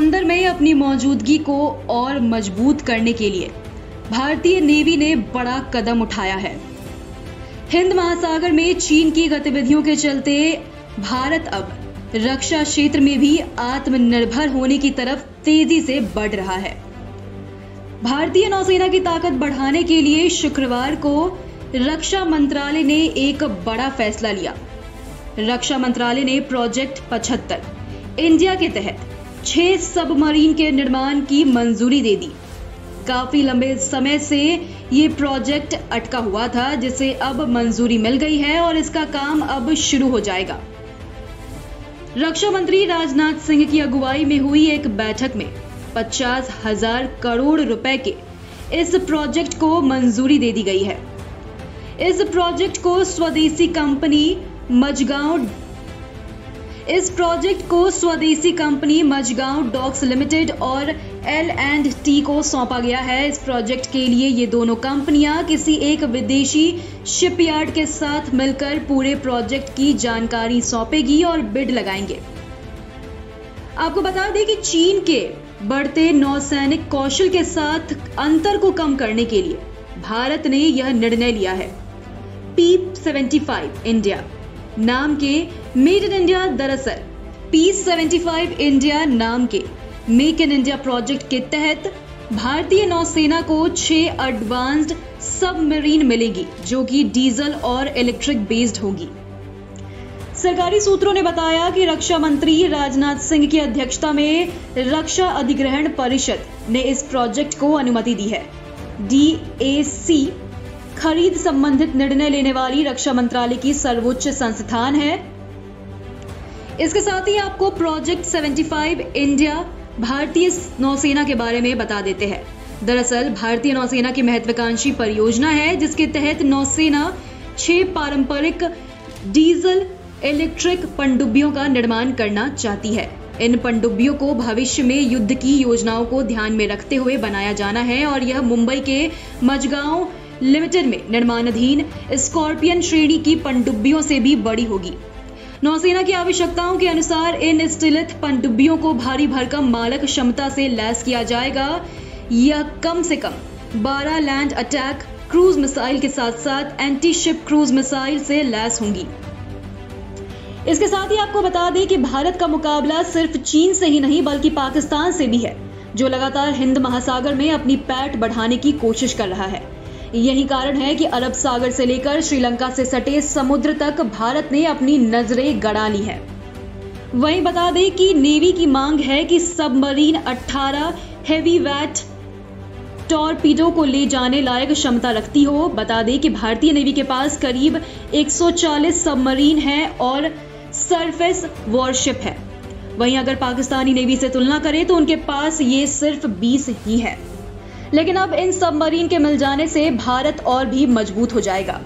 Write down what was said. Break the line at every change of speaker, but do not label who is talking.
समंदर में अपनी मौजूदगी को और मजबूत करने के लिए भारतीय नेवी ने बड़ा कदम उठाया है। हिंद महासागर में चीन की गतिविधियों के चलते भारत अब रक्षा क्षेत्र में भी आत्मनिर्भर होने की तरफ तेजी से बढ़ रहा है। भारतीय नौसेना की ताकत बढ़ाने के लिए शुक्रवार को रक्षा मंत्रालय ने एक बड़ा फैसला लिया। रक्षा मंत्रालय ने प्रोजेक्ट 75 इंडिया के तहत 6 सबमरीन के निर्माण की मंजूरी दे दी। काफी लंबे समय से ये प्रोजेक्ट अटका हुआ था, जिसे अब मंजूरी मिल गई है और इसका काम अब शुरू हो जाएगा। रक्षा मंत्री राजनाथ सिंह की अगुवाई में हुई एक बैठक में 50,000 करोड़ रुपए के इस प्रोजेक्ट को मंजूरी दे दी गई है। इस प्रोजेक्ट को स्वदेशी कंपनी मझगांव डॉक्स लिमिटेड और L&T को सौंपा गया है। इस प्रोजेक्ट के लिए ये दोनों कंपनियां किसी एक विदेशी शिपयार्ड के साथ मिलकर पूरे प्रोजेक्ट की जानकारी सौंपेगी और बिड लगाएंगे। आपको बता दें कि चीन के बढ़ते नौसैनिक कौशल के साथ अंतर को कम करने के लिए भारत ने यह निर्णय लिया है। P-75 इंडिया नाम के मेड इन इंडिया, दरअसल P-75 इंडिया नाम के मेक इन इंडिया प्रोजेक्ट के तहत भारतीय नौसेना को 6 एडवांस्ड सबमरीन मिलेगी, जो कि डीजल और इलेक्ट्रिक बेस्ड होगी। सरकारी सूत्रों ने बताया कि रक्षा मंत्री राजनाथ सिंह की अध्यक्षता में रक्षा अधिग्रहण परिषद ने इस प्रोजेक्ट को अनुमति दी है। DAC खरीद संबंधित निर्णय लेने वाली रक्षा मंत्रालय की सर्वोच्च संस्थान है। इसके साथ ही आपको प्रोजेक्ट 75 इंडिया भारतीय नौसेना के बारे में बता देते हैं। दरअसल भारतीय नौसेना की महत्वाकांक्षी परियोजना है, जिसके तहत नौसेना 6 पारंपरिक डीजल इलेक्ट्रिक पनडुब्बियों का निर्माण करना चाहती है। इन पनडुब्बियों को भविष्य में युद्ध की योजनाओं को ध्यान में रखते हुए बनाया जाना है और यह मुंबई के मझगांव लिमिटेड में निर्माणाधीन स्कॉर्पियन श्रेणी की पनडुब्बियों से भी बड़ी होगी। नौसेना की आवश्यकताओं के अनुसार इन स्टिलिथ पनडुब्बियों को भारी भरकम मारक क्षमता से लैस किया जाएगा। यह कम से कम 12 लैंड अटैक क्रूज मिसाइल के साथ साथ एंटी शिप क्रूज मिसाइल से लैस होंगी। इसके साथ ही आपको बता दें कि भारत का मुकाबला सिर्फ चीन से ही नहीं बल्कि पाकिस्तान से भी है, जो लगातार हिंद महासागर में अपनी पैठ बढ़ाने की कोशिश कर रहा है। यही कारण है कि अरब सागर से लेकर श्रीलंका से सटे समुद्र तक भारत ने अपनी नजरें गड़ा ली है। वहीं बता दें कि नेवी की मांग है कि सबमरीन 18 हेवी वेट टॉरपीडो को ले जाने लायक क्षमता रखती हो। बता दें कि भारतीय नेवी के पास करीब 140 सबमरीन है और सरफेस वॉरशिप है। वहीं अगर पाकिस्तानी नेवी से तुलना करें तो उनके पास ये सिर्फ 20 ही है। लेकिन अब इन सबमरीन के मिल जाने से भारत और भी मजबूत हो जाएगा।